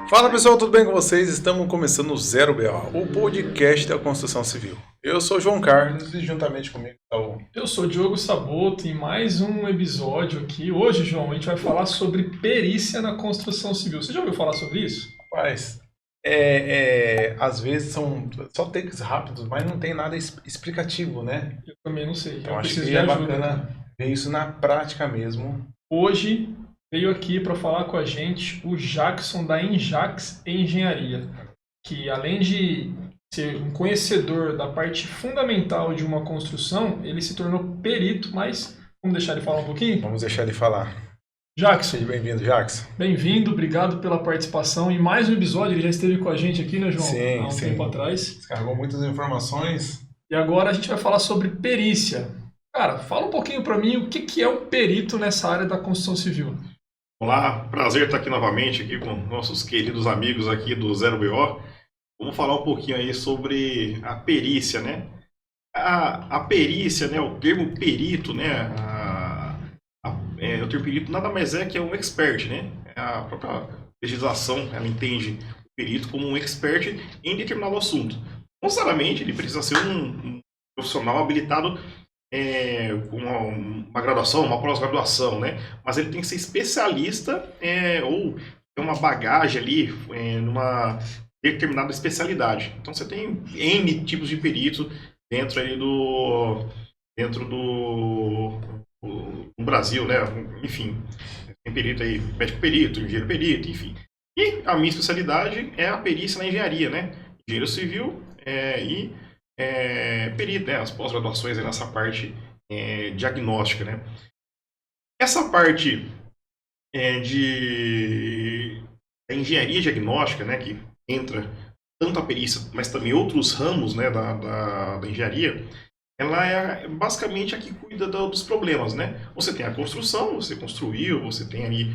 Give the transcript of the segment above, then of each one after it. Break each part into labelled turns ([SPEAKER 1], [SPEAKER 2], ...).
[SPEAKER 1] Fala pessoal, tudo bem com vocês? Estamos começando o Zero BO, o podcast da construção civil. Eu sou o João Carlos e juntamente comigo está o...
[SPEAKER 2] Eu sou Diogo Saboto em mais um episódio aqui. Hoje, João, a gente vai falar sobre perícia na construção civil. Você já ouviu falar sobre isso?
[SPEAKER 1] Rapaz, às vezes são só takes rápidos, mas não tem nada explicativo, né?
[SPEAKER 2] Eu também não sei.
[SPEAKER 1] Então
[SPEAKER 2] Eu
[SPEAKER 1] acho
[SPEAKER 2] preciso
[SPEAKER 1] que
[SPEAKER 2] de
[SPEAKER 1] é
[SPEAKER 2] ajuda.
[SPEAKER 1] bacana ver isso na prática mesmo.
[SPEAKER 2] Hoje veio aqui para falar com a gente o Jackson da Enjax Engenharia, que além de ser um conhecedor da parte fundamental de uma construção, ele se tornou perito, mas vamos deixar ele falar um pouquinho?
[SPEAKER 1] Vamos deixar ele falar.
[SPEAKER 2] Jackson,
[SPEAKER 1] Seja bem-vindo, Jackson.
[SPEAKER 2] bem-vindo, obrigado pela participação em mais um episódio. Ele já esteve com a gente aqui, né, João?
[SPEAKER 1] Sim,
[SPEAKER 2] Há um
[SPEAKER 1] sim.
[SPEAKER 2] tempo atrás.
[SPEAKER 1] Descarregou muitas informações.
[SPEAKER 2] E agora a gente vai falar sobre perícia. Cara, fala um pouquinho para mim o que é um perito nessa área da construção civil.
[SPEAKER 3] Olá, prazer estar aqui novamente aqui com nossos queridos amigos aqui do Zero BO. Vamos falar um pouquinho aí sobre a perícia, né? A perícia, né? O termo perito, né? O termo perito nada mais é que um expert, né? A própria legislação, ela entende o perito como um expert em determinado assunto. Não necessariamente ele precisa ser um profissional habilitado com uma graduação, uma pós-graduação, né? Mas ele tem que ser especialista ou ter uma bagagem ali numa determinada especialidade. Então você tem N tipos de perito dentro aí do Brasil, né? Enfim, tem perito aí, médico perito, engenheiro perito, enfim. E a minha especialidade é a perícia na engenharia, né? Engenheiro civil e perito, né? As pós-graduações nessa parte diagnóstica, né? Essa parte da engenharia diagnóstica, né? Que entra tanto a perícia, mas também outros ramos, né? Da engenharia, ela é basicamente a que cuida dos problemas, né? Você tem a construção, você construiu, você tem ali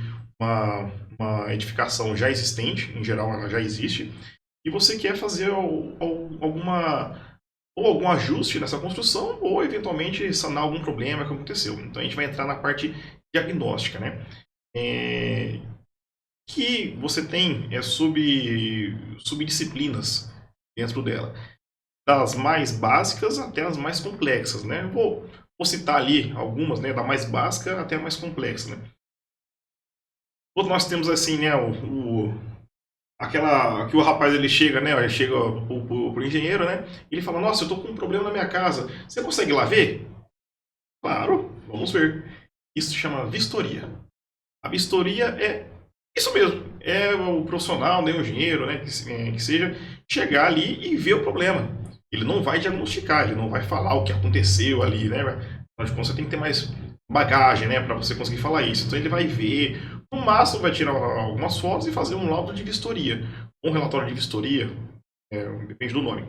[SPEAKER 3] uma edificação já existente, em geral ela já existe, e você quer fazer algum ajuste nessa construção ou eventualmente sanar algum problema que aconteceu. Então a gente vai entrar na parte diagnóstica, né? Que você tem subdisciplinas dentro dela, das mais básicas até as mais complexas, né? Vou citar ali algumas, né? Da mais básica até a mais complexa, né? Nós temos assim, né? Aquela que o rapaz ele chega, né? Ele chega pro engenheiro, né? E ele fala: Nossa, eu tô com um problema na minha casa. Você consegue ir lá ver? Claro, vamos ver. Isso se chama vistoria. A vistoria é isso mesmo. É o profissional, né, o engenheiro, né? Que seja chegar ali e ver o problema. Ele não vai diagnosticar, ele não vai falar o que aconteceu ali, né? Afinal de contas, você tem que ter mais bagagem, né? Para você conseguir falar isso. Então ele vai ver. No máximo vai tirar algumas fotos e fazer um laudo de vistoria. Um relatório de vistoria, depende do nome.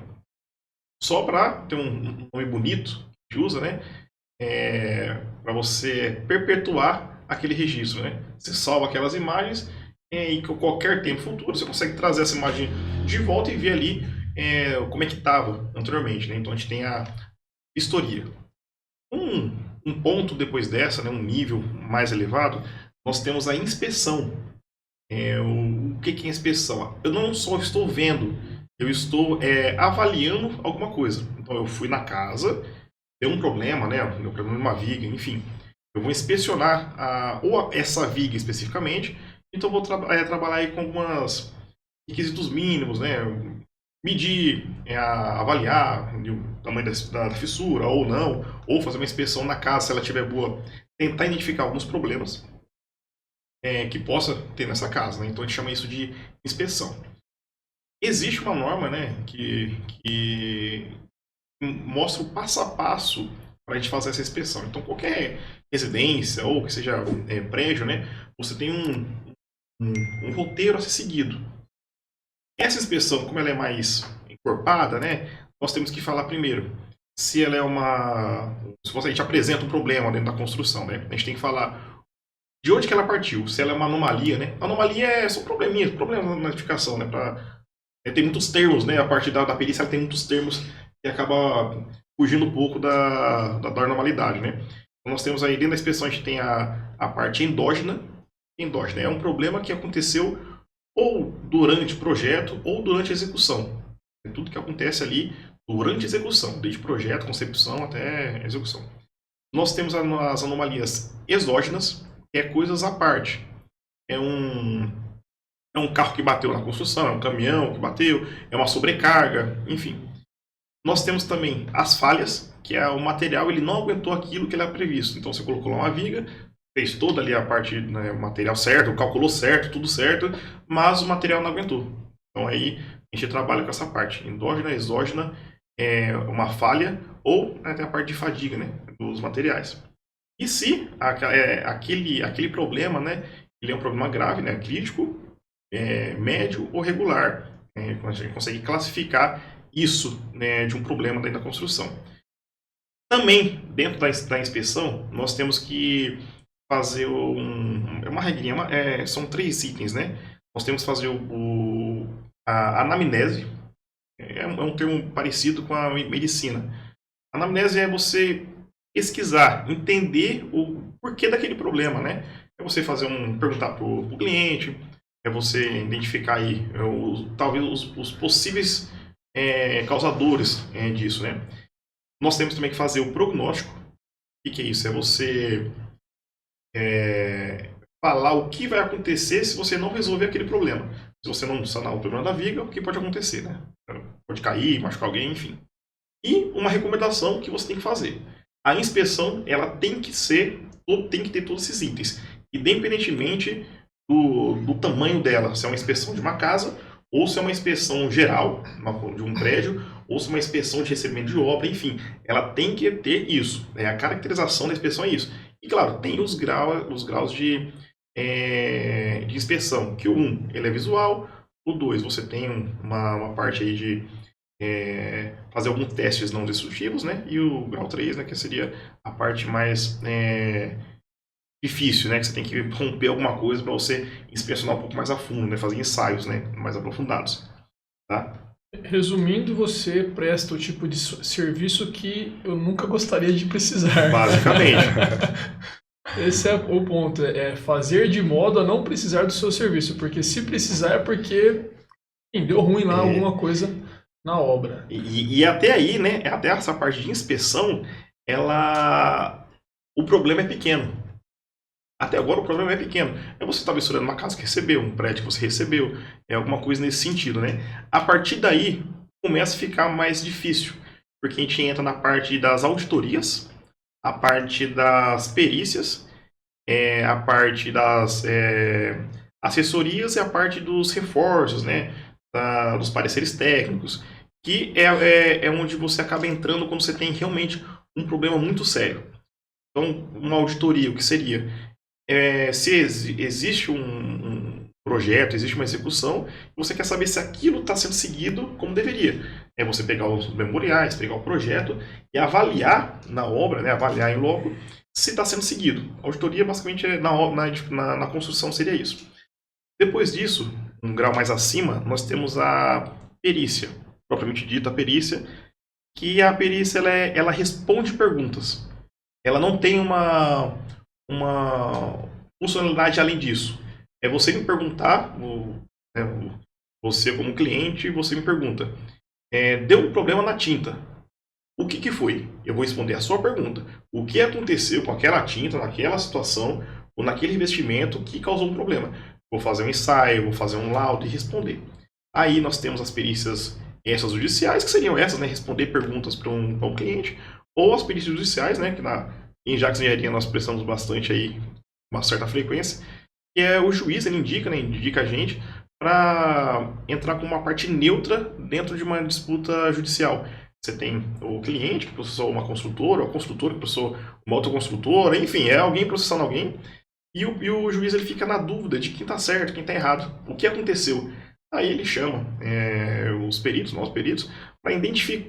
[SPEAKER 3] Só para ter um nome bonito que usa, né? Para você perpetuar aquele registro, né? Você salva aquelas imagens e com qualquer tempo futuro você consegue trazer essa imagem de volta e ver ali como é que estava anteriormente, né? Então a gente tem a vistoria. Um ponto depois dessa, né? Um nível mais elevado, nós temos a inspeção. O que é inspeção? Eu não só estou vendo, eu estou avaliando alguma coisa. Então eu fui na casa, deu um problema, né? Deu um problema numa viga, enfim. Eu vou inspecionar ou essa viga especificamente, então eu vou trabalhar aí com alguns requisitos mínimos, né? Medir, avaliar o tamanho da fissura ou não, ou fazer uma inspeção na casa se ela estiver boa, tentar identificar alguns problemas que possa ter nessa casa, né? Então a gente chama isso de inspeção. Existe uma norma, né, que mostra o passo a passo para a gente fazer essa inspeção. Então qualquer residência ou que seja prédio, né, você tem um roteiro a ser seguido. Essa inspeção, como ela é mais encorpada, né, nós temos que falar primeiro se ela é se a gente apresenta um problema dentro da construção, né, a gente tem que falar de onde que ela partiu, se ela é uma anomalia, né? Anomalia são problemas na edificação, né? Tem muitos termos, né? A parte da perícia ela tem muitos termos que acaba fugindo um pouco da normalidade, né? Então nós temos aí dentro da inspeção a gente tem a parte endógena. Endógena é um problema que aconteceu ou durante o projeto ou durante a execução. É tudo que acontece ali durante a execução, desde projeto, concepção até execução. Nós temos as anomalias exógenas, que é coisas à parte. É um carro que bateu na construção, é um caminhão que bateu, é uma sobrecarga, enfim. Nós temos também as falhas, que é o material, ele não aguentou aquilo que ele era previsto. Então você colocou lá uma viga, fez toda ali a parte, né, o material certo, calculou certo, tudo certo, mas o material não aguentou. Então aí a gente trabalha com essa parte, endógena, exógena, uma falha, ou tem a parte de fadiga, né, dos materiais. E se aquele problema, né, ele é um problema grave, né, crítico, médio ou regular, a gente consegue classificar isso, né, de um problema dentro da construção. Também, dentro da inspeção, nós temos que fazer uma regrinha, são 3 itens, né? Nós temos que fazer a anamnese, é um termo parecido com a medicina. A anamnese é você pesquisar, entender o porquê daquele problema, né? É você perguntar para o cliente, é você identificar aí talvez os possíveis causadores disso, né? Nós temos também que fazer o prognóstico. O que é isso? É você falar o que vai acontecer se você não resolver aquele problema. Se você não sanar o problema da viga, o que pode acontecer, né? Pode cair, machucar alguém, enfim. E uma recomendação que você tem que fazer. A inspeção, ela tem que ter todos esses itens, independentemente do tamanho dela, se é uma inspeção de uma casa, ou se é uma inspeção geral de um prédio, ou se é uma inspeção de recebimento de obra, enfim, ela tem que ter isso. A caracterização da inspeção é isso. E claro, tem os graus de inspeção, que o 1 ele é visual, o 2 você tem uma parte aí de fazer alguns testes não destrutivos, né? E o grau 3, né, que seria a parte mais difícil, né? Que você tem que romper alguma coisa para você inspecionar um pouco mais a fundo, né? Fazer ensaios, né, mais aprofundados, tá?
[SPEAKER 2] Resumindo, você presta o tipo de serviço que eu nunca gostaria de precisar.
[SPEAKER 3] Basicamente.
[SPEAKER 2] Esse é o ponto, é fazer de modo a não precisar do seu serviço, porque se precisar é porque deu ruim lá alguma coisa na obra.
[SPEAKER 3] E até aí, né, até essa parte de inspeção, o problema é pequeno. Até agora o problema é pequeno. Você está misturando uma casa que recebeu, um prédio que você recebeu, alguma coisa nesse sentido, né? A partir daí, começa a ficar mais difícil, porque a gente entra na parte das auditorias, a parte das perícias, a parte das assessorias e a parte dos reforços, né? Dos pareceres técnicos, que é onde você acaba entrando quando você tem realmente um problema muito sério. Então, uma auditoria, o que seria? Se existe um projeto, existe uma execução, você quer saber se aquilo está sendo seguido como deveria. É você pegar os memoriais, pegar o projeto e avaliar na obra, né, avaliar em loco, se está sendo seguido. A auditoria, basicamente, na construção seria isso. Depois disso, um grau mais acima, nós temos a perícia, propriamente dita a perícia, que a perícia ela responde perguntas. Ela não tem uma funcionalidade além disso. É você me perguntar, você como cliente, você me pergunta, deu um problema na tinta, o que foi? Eu vou responder a sua pergunta. O que aconteceu com aquela tinta, naquela situação, ou naquele investimento que causou um problema? Vou fazer um ensaio, vou fazer um laudo e responder. Aí nós temos as perícias extrajudiciais, que seriam essas, né, responder perguntas para um cliente, ou as perícias judiciais, né, que em Jacques Engenharia nós prestamos bastante aí, uma certa frequência, que é o juiz, ele indica a gente para entrar com uma parte neutra dentro de uma disputa judicial. Você tem o cliente, que processou uma construtora, o construtor que processou uma outra construtora, enfim, é alguém processando alguém, e o juiz ele fica na dúvida de quem está certo, quem está errado, o que aconteceu. Aí ele chama os peritos, nós peritos,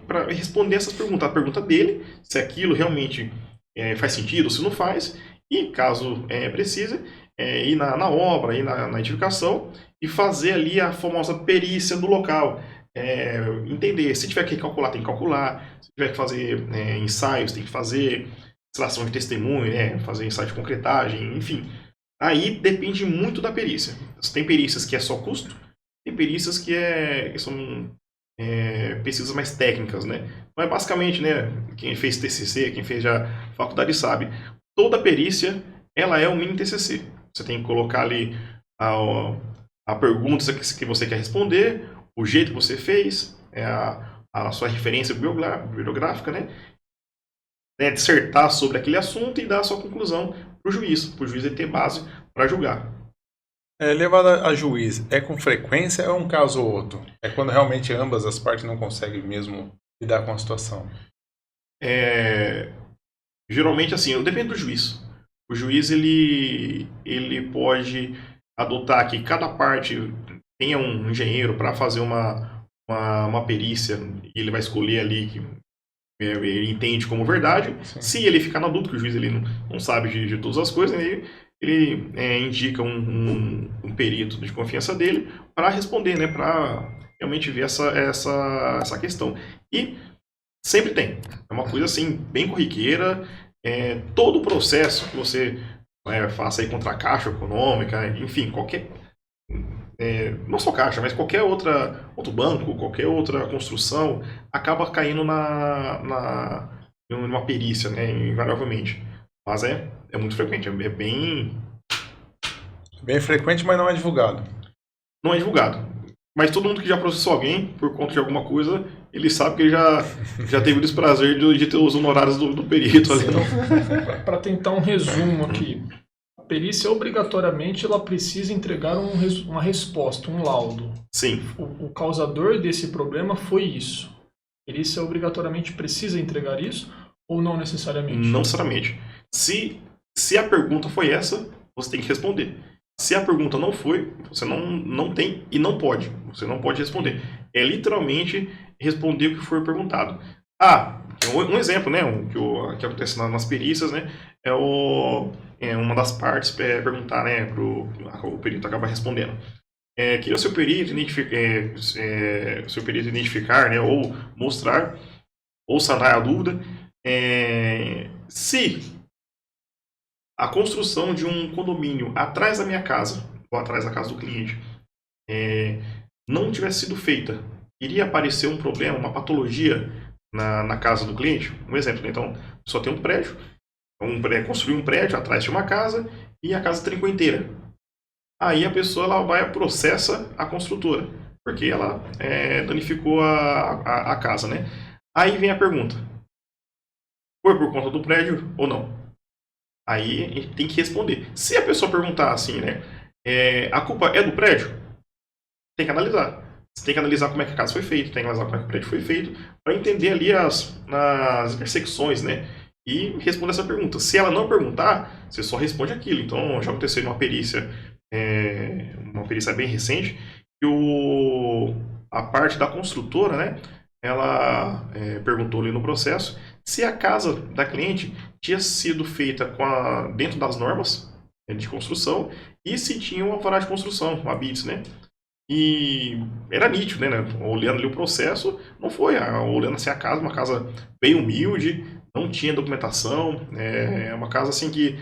[SPEAKER 3] para responder essas perguntas. A pergunta dele, se aquilo realmente faz sentido ou se não faz, e caso precise, ir na obra, ir na edificação e fazer ali a famosa perícia do local. Entender, se tiver que calcular, tem que calcular, se tiver que fazer ensaios, tem que fazer extração de testemunho, fazer ensaio de concretagem, enfim. Aí depende muito da perícia. Tem perícias que é só custo, tem perícias que são pesquisas mais técnicas, né? Mas basicamente, né, quem fez TCC, quem fez já faculdade sabe, toda perícia, ela é um mini TCC. Você tem que colocar ali a pergunta que você quer responder, o jeito que você fez, a sua referência bibliográfica, né? Dissertar sobre aquele assunto e dar a sua conclusão para o juiz ele ter base para julgar.
[SPEAKER 1] Levada a juiz, é com frequência ou é um caso ou outro? É quando realmente ambas as partes não conseguem mesmo lidar com a situação?
[SPEAKER 3] Geralmente, assim, depende do juiz. O juiz, ele pode adotar que cada parte tenha um engenheiro para fazer uma perícia e ele vai escolher ali que ele entende como verdade. Sim. Se ele ficar na dúvida, que o juiz ele não sabe de todas as coisas, ele indica um perito de confiança dele para responder, né, para realmente ver essa questão. E sempre tem. É uma coisa assim, bem corriqueira. Todo o processo que você faça aí contra a Caixa Econômica, enfim, qualquer... não só Caixa, mas qualquer outro banco, qualquer outra construção, acaba caindo numa perícia, né, invariavelmente. Mas é muito frequente, é bem...
[SPEAKER 1] Bem frequente, mas não é divulgado.
[SPEAKER 3] Não é divulgado. Mas todo mundo que já processou alguém por conta de alguma coisa, ele sabe que ele já teve o desprazer de ter os honorários do perito ali.
[SPEAKER 2] Então, para tentar um resumo aqui, a perícia obrigatoriamente ela precisa entregar uma resposta, um laudo.
[SPEAKER 3] Sim.
[SPEAKER 2] O causador desse problema foi isso. A perícia obrigatoriamente precisa entregar isso ou não necessariamente?
[SPEAKER 3] Não necessariamente. Se a pergunta foi essa, você tem que responder. Se a pergunta não foi, você não tem e não pode. Você não pode responder. É literalmente responder o que for perguntado. Um exemplo, né, que acontece nas perícias, né, uma das partes perguntar, né, o perito acaba respondendo. Que o seu perito identificar, né, ou mostrar, ou sanar a dúvida, se a construção de um condomínio atrás da minha casa, ou atrás da casa do cliente, não tivesse sido feita, iria aparecer um problema, uma patologia na casa do cliente? Um exemplo, né? Então, só tem um prédio, construir um prédio atrás de uma casa e a casa trincou inteira. Aí a pessoa ela vai e processa a construtora, porque ela danificou a casa, né? Aí vem a pergunta: foi por conta do prédio ou não? Aí a gente tem que responder. Se a pessoa perguntar assim, né, a culpa é do prédio, tem que analisar. Você tem que analisar como é que a casa foi feita, tem que analisar como é que o prédio foi feito, para entender ali as intersecções, né, e responder essa pergunta. Se ela não perguntar, você só responde aquilo. Então, já aconteceu uma perícia bem recente, que a parte da construtora, né, ela perguntou ali no processo se a casa da cliente tinha sido feita dentro das normas de construção e se tinha uma alvará de construção, uma BITS, né? E era nítido, né? Olhando ali o processo, não foi. Olhando assim a casa, uma casa bem humilde, não tinha documentação, uma casa assim que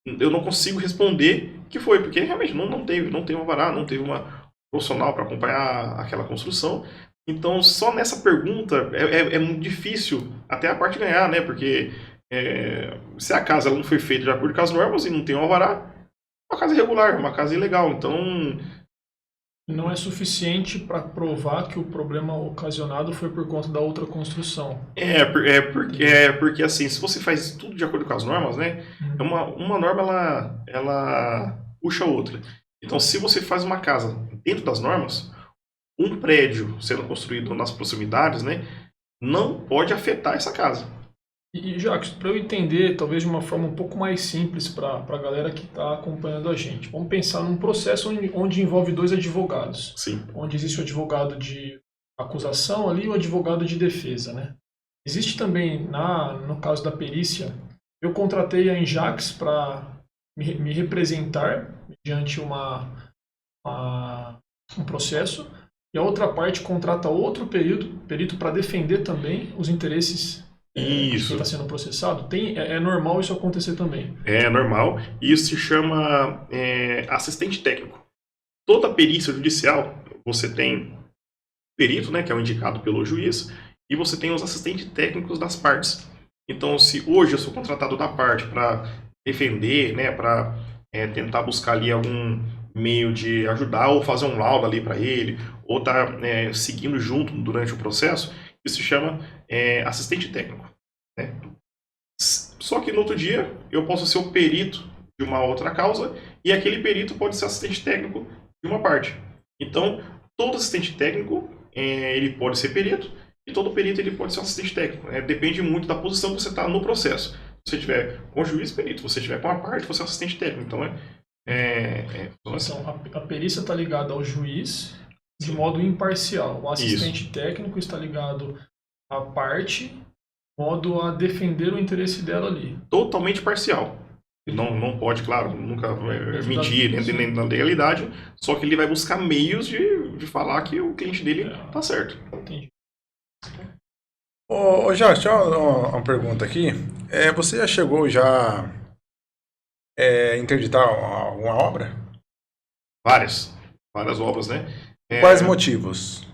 [SPEAKER 3] eu não consigo responder que foi, porque realmente não teve um alvará, não teve uma profissional para acompanhar aquela construção. Então, só nessa pergunta é muito difícil até a parte ganhar, né? Porque se a casa ela não foi feita de acordo com as normas e não tem um alvará, é uma casa irregular, uma casa ilegal. Então,
[SPEAKER 2] não é suficiente para provar que o problema ocasionado foi por conta da outra construção.
[SPEAKER 3] Porque assim, se você faz tudo de acordo com as normas, né? Uma norma ela puxa a outra. Então, se você faz uma casa dentro das normas, um prédio sendo construído nas proximidades, né, não pode afetar essa casa.
[SPEAKER 2] E Jacques, para eu entender, talvez de uma forma um pouco mais simples para a galera que está acompanhando a gente, vamos pensar num processo onde envolve dois advogados.
[SPEAKER 3] Sim.
[SPEAKER 2] Onde existe o advogado de acusação ali e o advogado de defesa, né? Existe também, no caso da perícia, eu contratei a Enjax para me representar mediante um processo, e a outra parte contrata outro perito para defender também os interesses de quem está sendo processado. É normal isso acontecer também?
[SPEAKER 3] É normal. Isso se chama assistente técnico. Toda perícia judicial, você tem o perito, né, que é o indicado pelo juiz, e você tem os assistentes técnicos das partes. Então, se hoje eu sou contratado da parte para defender, né, para tentar buscar ali algum meio de ajudar ou fazer um laudo ali para ele, ou tá seguindo junto durante o processo, isso se chama assistente técnico, né? Só que no outro dia eu posso ser o perito de uma outra causa e aquele perito pode ser assistente técnico de uma parte. Então, todo assistente técnico ele pode ser perito e todo perito ele pode ser assistente técnico. Depende muito da posição que você está no processo. Se você tiver com o juiz, perito. Se você tiver com a parte, você é assistente técnico. Então,
[SPEAKER 2] então a perícia está ligada ao juiz de modo imparcial. O assistente técnico está ligado à parte, modo a defender o interesse dela ali.
[SPEAKER 3] Totalmente parcial. Não pode, claro, nunca mentir nem na legalidade, só que ele vai buscar meios de falar que o cliente dele tá certo.
[SPEAKER 2] Entendi.
[SPEAKER 1] Ô Jacques, deixa eu uma pergunta aqui. Você já chegou a interditar alguma obra?
[SPEAKER 3] Várias obras, né?
[SPEAKER 1] Quais motivos?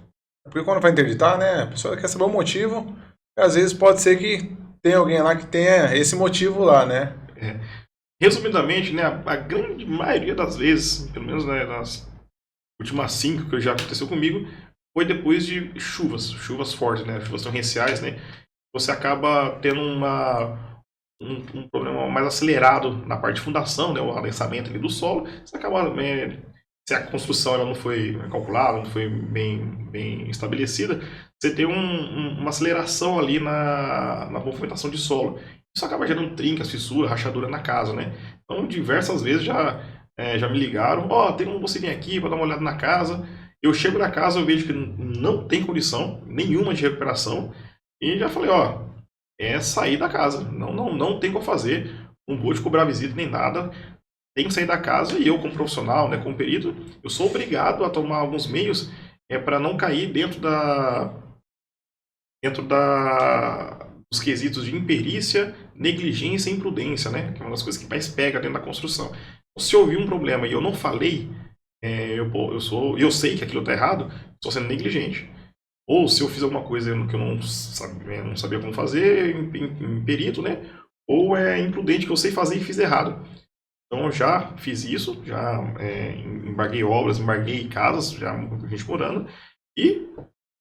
[SPEAKER 1] Porque quando vai interditar, né, a pessoa quer saber o motivo, e às vezes pode ser que tenha alguém lá que tenha esse motivo lá, né?
[SPEAKER 3] Resumidamente, né, a grande maioria das vezes, pelo menos nas últimas 5 que já aconteceu comigo, foi depois de chuvas fortes, né, chuvas torrenciais, né, você acaba tendo um problema mais acelerado na parte de fundação, né, o adensamento ali do solo, você acaba, se a construção ela não foi calculada, não foi bem estabelecida, você tem uma aceleração ali na movimentação de solo. Isso acaba gerando trincas, fissuras, rachadura na casa, né? Então, diversas vezes já me ligaram, tem como você vir aqui para dar uma olhada na casa. Eu chego na casa, eu vejo que não tem condição nenhuma de recuperação e já falei, sair da casa. Não tem o que fazer, não vou te cobrar visita nem nada. Tem que sair da casa e eu, como profissional, né, como perito, eu sou obrigado a tomar alguns meios para não cair dentro dos quesitos de imperícia, negligência e imprudência, né? Que é uma das coisas que mais pega dentro da construção. Se eu ouvir um problema e eu não falei, eu sei que aquilo está errado, estou sendo negligente. Ou se eu fiz alguma coisa que eu não sabia como fazer, imperito, né? Ou é imprudente que eu sei fazer e fiz errado. Então eu já fiz isso, já embarguei obras, embarguei casas, já muita gente morando, e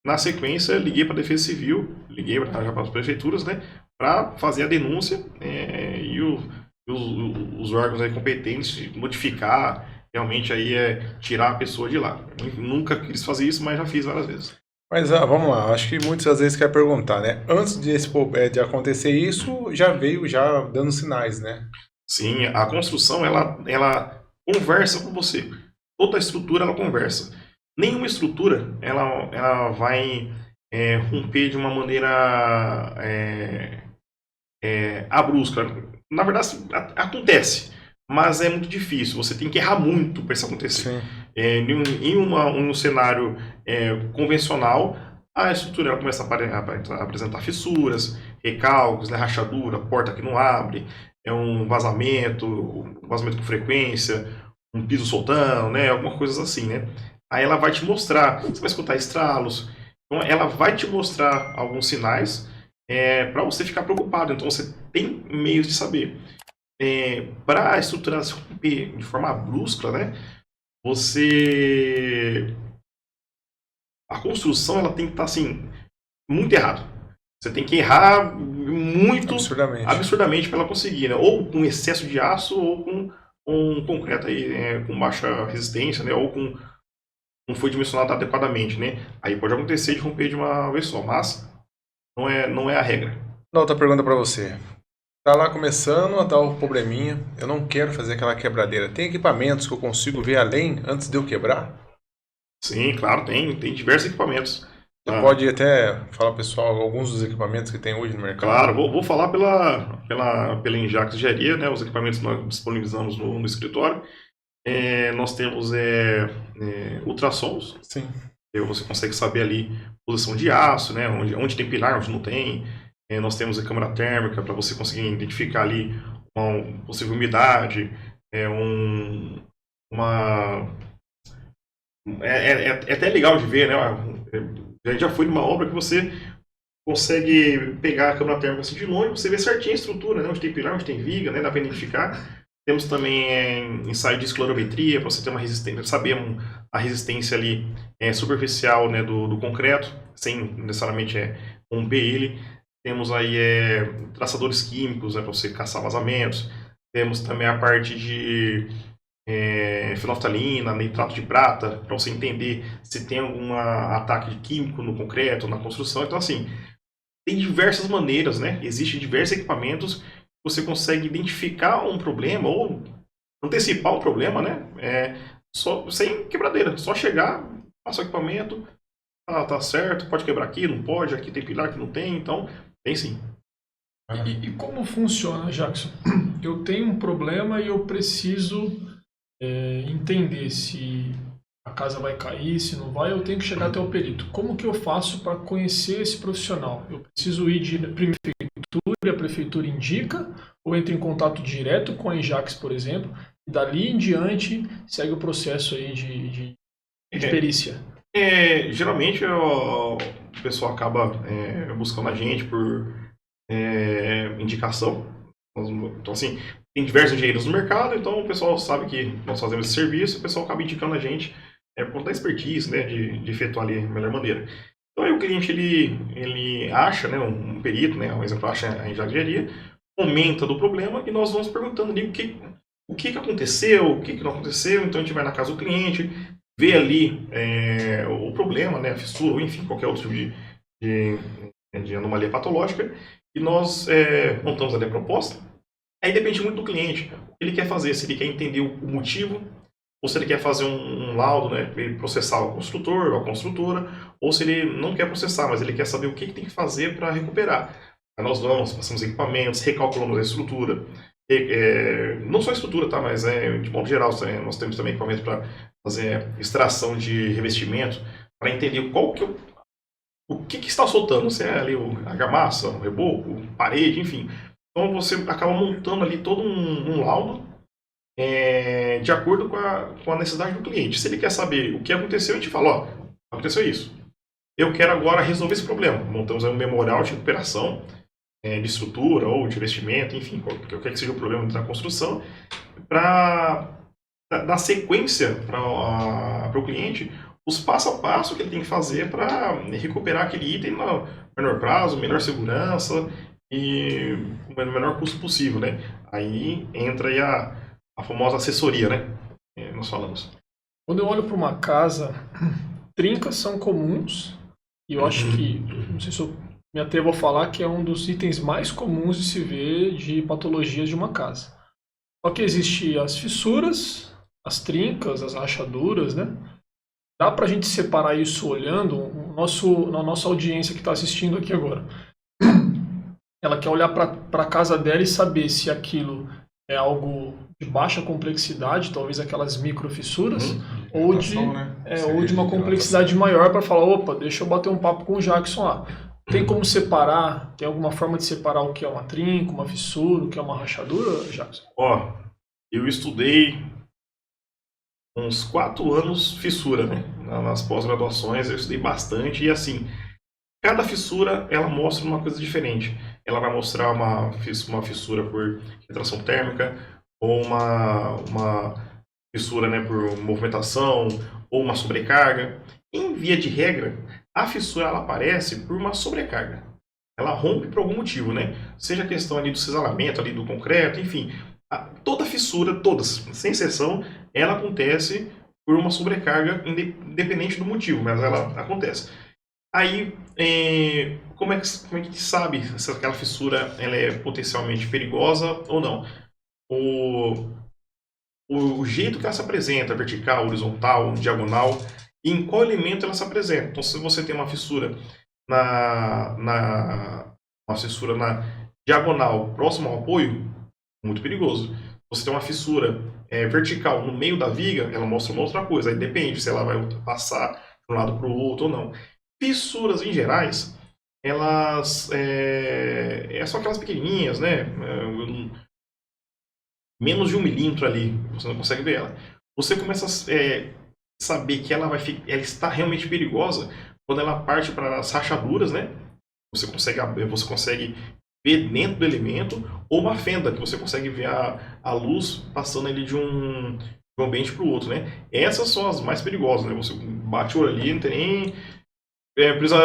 [SPEAKER 3] na sequência liguei para a Defesa Civil, liguei para as prefeituras, né, para fazer a denúncia e os órgãos aí competentes notificar, realmente aí tirar a pessoa de lá. Eu nunca quis fazer isso, mas já fiz várias vezes.
[SPEAKER 1] Mas vamos lá, acho que muitas vezes quer perguntar, né? Antes de acontecer isso, já veio dando sinais, né?
[SPEAKER 3] Sim, a construção ela conversa com você. Toda a estrutura ela conversa. Nenhuma estrutura ela vai romper de uma maneira abrupta. Na verdade, acontece, mas é muito difícil. Você tem que errar muito para isso acontecer. Em um cenário convencional, a estrutura ela começa a apresentar fissuras, recalques, né, rachadura, porta que não abre, um vazamento com frequência, um piso soltando, né, algumas coisas assim, né? Aí ela vai te mostrar, você vai escutar estralos, então ela vai te mostrar alguns sinais para você ficar preocupado. Então você tem meios de saber. Para a estrutura se romper de forma brusca, né, a construção ela tem que estar assim, muito errado. Você tem que errar muito absurdamente para ela conseguir, né? Ou com excesso de aço, ou com um concreto aí, com baixa resistência, né? Ou com não foi dimensionado adequadamente, né? Aí pode acontecer de romper de uma vez só, mas não é a regra.
[SPEAKER 1] Outra pergunta para você. Tá lá começando a dar o probleminha, eu não quero fazer aquela quebradeira. Tem equipamentos que eu consigo ver além antes de eu quebrar?
[SPEAKER 3] Sim, claro, tem diversos equipamentos.
[SPEAKER 1] Você pode até falar, pessoal, alguns dos equipamentos que tem hoje no mercado?
[SPEAKER 3] Claro, vou falar pela Injax Engenharia, né, os equipamentos que nós disponibilizamos no escritório. Nós temos ultrassons.
[SPEAKER 1] Sim.
[SPEAKER 3] Você consegue saber ali posição de aço, né, onde tem pilar, onde não tem. Nós temos a câmera térmica para você conseguir identificar ali uma possível umidade, é até legal de ver, né? A gente já foi numa obra que você consegue pegar a câmera térmica assim de longe, você vê certinho a estrutura, né? Onde tem pilar, onde tem viga, né? Dá para identificar. Temos também ensaio de esclorometria, para você ter uma resistência, saber a resistência ali superficial, né, do concreto, sem necessariamente romper ele. Temos aí traçadores químicos, né, para você caçar vazamentos. Temos também a parte de fenolftalina, nitrato de prata, para você entender se tem algum ataque químico no concreto, na construção. Então, assim, tem diversas maneiras, né? Existem diversos equipamentos que você consegue identificar um problema ou antecipar o problema, né? Só, sem quebradeira, só chegar, passa o equipamento, tá certo, pode quebrar aqui, não pode, aqui tem pilar que não tem, então tem sim.
[SPEAKER 2] E como funciona, Jackson? Eu tenho um problema e eu preciso entender se a casa vai cair, se não vai, eu tenho que chegar até o perito. Como que eu faço para conhecer esse profissional? Eu preciso ir de prefeitura e a prefeitura indica, ou entro em contato direto com a Enjax, por exemplo, e dali em diante segue o processo aí de perícia?
[SPEAKER 3] Geralmente o pessoal acaba buscando a gente por indicação. Então, assim, tem diversos engenheiros no mercado, então o pessoal sabe que nós fazemos esse serviço, o pessoal acaba indicando a gente por conta da expertise, né, de efetuar ali a melhor maneira. Então aí o cliente ele acha, né, um perito, né, um exemplo, acha a engenharia, comenta do problema e nós vamos perguntando ali o que aconteceu, o que não aconteceu. Então a gente vai na casa do cliente, vê ali o problema, né, a fissura, ou enfim, qualquer outro tipo de anomalia patológica, e nós montamos ali a proposta. Aí depende muito do cliente, o que ele quer fazer, se ele quer entender o motivo, ou se ele quer fazer um laudo, né, ele processar o construtor ou a construtora, ou se ele não quer processar, mas ele quer saber o que tem que fazer para recuperar. Aí nós passamos equipamentos, recalculamos a estrutura, não só a estrutura, tá, mas de modo geral, nós temos também equipamento para fazer extração de revestimento, para entender o que está soltando, se é ali a argamassa, o reboco, parede, enfim. Então você acaba montando ali todo um laudo de acordo com a necessidade do cliente. Se ele quer saber o que aconteceu, a gente fala, ó, aconteceu isso. Eu quero agora resolver esse problema. Montamos aí um memorial de recuperação de estrutura ou de investimento, enfim, qualquer que seja o problema da construção, para dar sequência para o cliente os passo a passo que ele tem que fazer para recuperar aquele item no menor prazo, melhor segurança e com o menor custo possível, né? Aí entra aí a famosa assessoria, né? Nós falamos.
[SPEAKER 2] Quando eu olho para uma casa, trincas são comuns e eu acho que, não sei se eu me atrevo a falar, que é um dos itens mais comuns de se ver de patologias de uma casa. Só que existem as fissuras, as trincas, as rachaduras, né? Dá para a gente separar isso olhando a nossa audiência que está assistindo aqui agora. Ela quer olhar para a casa dela e saber se aquilo é algo de baixa complexidade, talvez aquelas microfissuras, ou de uma complexidade maior para falar, opa, deixa eu bater um papo com o Jackson lá. Tem como separar, tem alguma forma de separar o que é uma trinca, uma fissura, o que é uma rachadura, Jackson?
[SPEAKER 3] Eu estudei uns 4 anos fissura, né? Nas pós-graduações eu estudei bastante e assim, cada fissura ela mostra uma coisa diferente. Ela vai mostrar uma fissura por retração térmica, ou uma fissura, né, por movimentação, ou uma sobrecarga. Em via de regra, a fissura ela aparece por uma sobrecarga. Ela rompe por algum motivo, né? Seja a questão ali do cisalamento ali do concreto, enfim. Toda fissura, todas, sem exceção, ela acontece por uma sobrecarga, independente do motivo, mas ela acontece. Aí, como é que a gente sabe se aquela fissura ela é potencialmente perigosa ou não? O jeito que ela se apresenta, vertical, horizontal, diagonal, e em qual elemento ela se apresenta. Então, se você tem uma fissura uma fissura na diagonal, próximo ao apoio, muito perigoso. Se você tem uma fissura vertical no meio da viga, ela mostra uma outra coisa. Aí depende se ela vai passar de um lado para o outro ou não. Fissuras, em gerais, elas são aquelas pequenininhas, né? Menos de 1 milímetro ali, você não consegue ver ela. Você começa saber que ela está realmente perigosa quando ela parte para as rachaduras, né? Você consegue ver dentro do elemento, ou uma fenda, que você consegue ver a luz passando ali de um ambiente para o outro, né? Essas são as mais perigosas, né? Você bate o olho ali, não tem nem... precisa,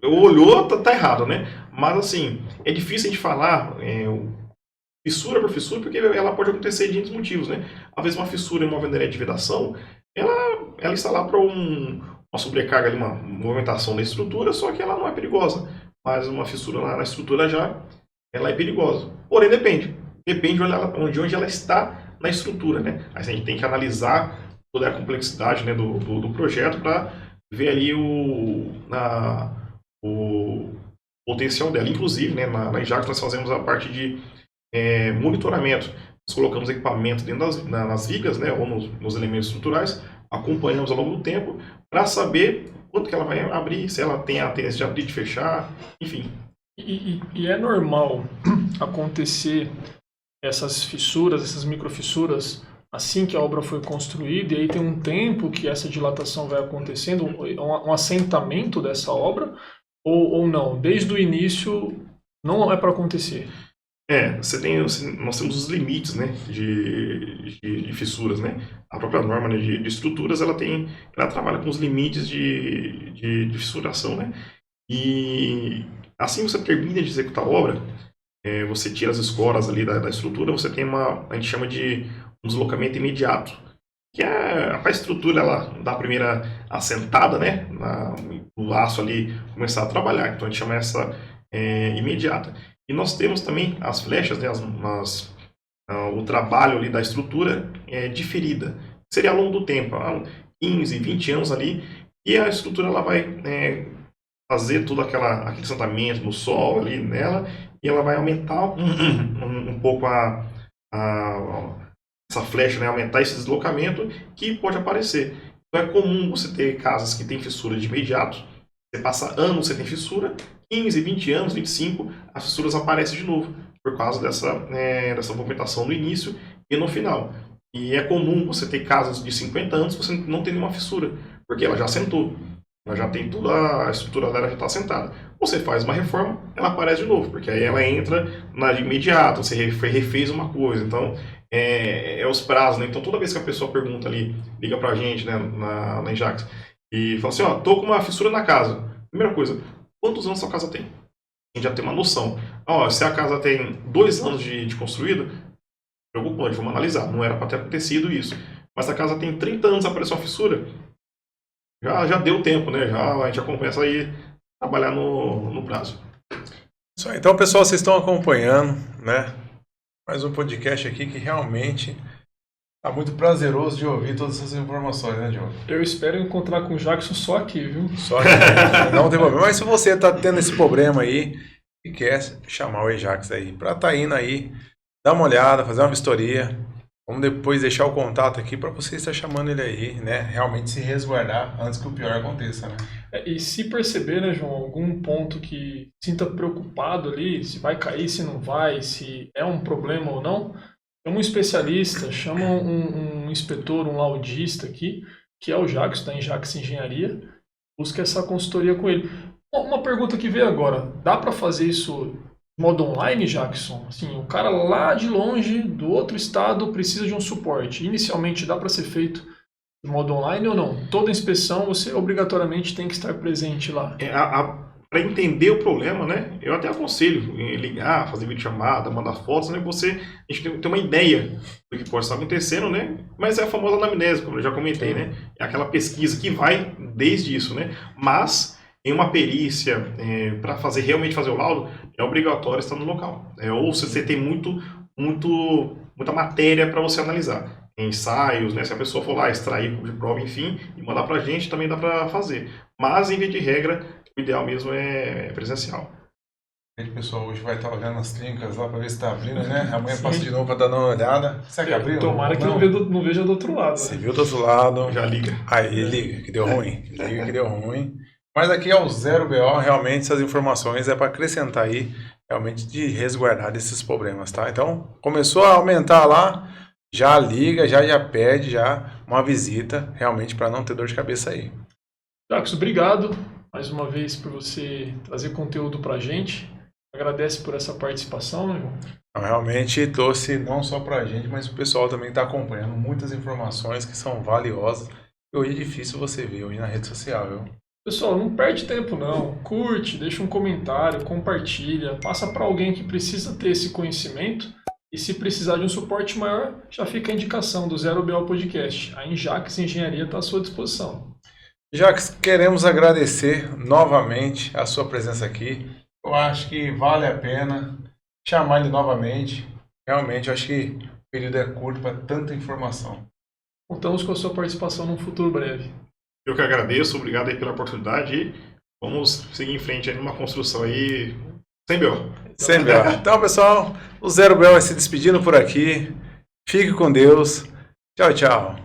[SPEAKER 3] olhou, tá errado, né? Mas assim, é difícil a gente falar fissura por fissura, porque ela pode acontecer de muitos motivos, né? Às vezes uma fissura em uma vendaria de vedação, ela está lá para uma sobrecarga ali, uma movimentação da estrutura, só que ela não é perigosa. Mas uma fissura lá na estrutura ela é perigosa. Porém, depende de onde ela está na estrutura, né? Aí a gente tem que analisar toda a complexidade, né, do projeto para ver ali o potencial dela. Inclusive, né, na Injax nós fazemos a parte de monitoramento. Nós colocamos equipamento dentro nas vigas, né, ou nos elementos estruturais, acompanhamos ao longo do tempo para saber quanto que ela vai abrir, se ela tem a tendência de abrir, de fechar, enfim.
[SPEAKER 2] E é normal acontecer essas fissuras, essas microfissuras, assim que a obra foi construída, e aí tem um tempo que essa dilatação vai acontecendo, um assentamento dessa obra, ou não? Desde o início não é para acontecer?
[SPEAKER 3] Nós temos os limites, né, de fissuras, né? A própria norma, né, de estruturas, ela trabalha com os limites de fissuração, né? E assim você termina de executar a obra, você tira as escoras ali da estrutura, você tem a gente chama de um deslocamento imediato, que é a estrutura ela dá a primeira assentada, né, o laço ali começar a trabalhar, então a gente chama essa imediata. E nós temos também as flechas, né, o trabalho ali da estrutura diferida. Seria ao longo do tempo, 15, 20 anos ali, e a estrutura ela vai fazer todo aquele assentamento no sol ali nela, e ela vai aumentar um pouco essa flecha, né, aumentar esse deslocamento que pode aparecer. Então é comum você ter casas que tem fissura de imediato, você passa anos sem ter fissura, 15, 20 anos, 25, as fissuras aparecem de novo, por causa dessa movimentação no início e no final. E é comum você ter casas de 50 anos você não ter nenhuma fissura, porque ela já assentou, ela já tem toda a estrutura dela já está assentada. Você faz uma reforma, ela aparece de novo, porque aí ela entra de imediato, você refez uma coisa, então os prazos, né? Então toda vez que a pessoa pergunta ali, liga pra gente, né, na Injax, e fala assim, tô com uma fissura na casa. Primeira coisa, quantos anos sua casa tem? A gente já tem uma noção. Se a casa tem 2 anos de construída, preocupante, vamos analisar. Não era para ter acontecido isso. Mas se a casa tem 30 anos e apareceu uma fissura, já deu tempo, né? A gente já começa a ir trabalhar no prazo.
[SPEAKER 1] Isso aí. Então, pessoal, vocês estão acompanhando, né? Mais um podcast aqui que realmente tá muito prazeroso de ouvir todas essas informações, né, Diogo?
[SPEAKER 2] Eu espero encontrar com o Jackson só aqui, viu?
[SPEAKER 1] Só aqui, não tem problema. Mas se você tá tendo esse problema aí e quer chamar o Ajax aí para tá indo aí, dar uma olhada, fazer uma vistoria, vamos depois deixar o contato aqui para você estar chamando ele aí, né? Realmente se resguardar antes que o pior aconteça, né?
[SPEAKER 2] E se perceber, né, João, algum ponto que sinta preocupado ali, se vai cair, se não vai, se é um problema ou não, chama um especialista, chama um inspetor, um laudista aqui, que é o Jackson, da Injax Engenharia, busca essa consultoria com ele. Uma pergunta que veio agora, dá para fazer isso de modo online, Jackson? Assim, o cara lá de longe, do outro estado, precisa de um suporte. Inicialmente dá para ser feito de modo online ou não? Toda inspeção você obrigatoriamente tem que estar presente lá.
[SPEAKER 3] Para entender o problema, né? Eu até aconselho ligar, fazer videochamada, mandar fotos, né? A gente tem uma ideia do que pode estar acontecendo, né? Mas é a famosa anamnese, como eu já comentei, né? É aquela pesquisa que vai desde isso, né? Mas em uma perícia, para realmente fazer o laudo, é obrigatório estar no local. Ou se você tem muita matéria para você analisar. Ensaios, né? Se a pessoa for lá extrair de prova, enfim, e mandar para a gente, também dá para fazer. Mas, em via de regra, o ideal mesmo é presencial.
[SPEAKER 1] O pessoal hoje vai estar olhando as trincas lá para ver se está abrindo, né? Amanhã passa de novo para dar uma olhada. Será que abriu?
[SPEAKER 2] Tomara que não veja do outro lado.
[SPEAKER 1] Se
[SPEAKER 2] né?
[SPEAKER 1] viu do outro lado,
[SPEAKER 3] já liga.
[SPEAKER 1] Aí liga, que deu ruim. Liga que deu ruim. Mas aqui é o 0BO, realmente essas informações é para acrescentar aí, realmente de resguardar desses problemas, tá? Então, começou a aumentar lá, já liga, já pede já uma visita, realmente para não ter dor de cabeça aí.
[SPEAKER 2] Jackson, obrigado mais uma vez por você trazer conteúdo pra gente. Agradece por essa participação, meu irmão.
[SPEAKER 1] Realmente trouxe não só para a gente, mas o pessoal também está acompanhando muitas informações que são valiosas. E hoje é difícil você ver hoje na rede social, viu?
[SPEAKER 2] Pessoal, não perde tempo não. Curte, deixa um comentário, compartilha, passa para alguém que precisa ter esse conhecimento. E se precisar de um suporte maior, já fica a indicação do Zero BO Podcast. A Injax Engenharia está à sua disposição.
[SPEAKER 1] Jax, queremos agradecer novamente a sua presença aqui. Eu acho que vale a pena chamar ele novamente. Realmente, eu acho que o período é curto para tanta informação.
[SPEAKER 2] Contamos com a sua participação num futuro breve.
[SPEAKER 3] Eu que agradeço, obrigado aí pela oportunidade e vamos seguir em frente aí numa construção aí sem BO.
[SPEAKER 1] Sem BO. Então, pessoal, o Zero BO vai se despedindo por aqui. Fique com Deus. Tchau, tchau.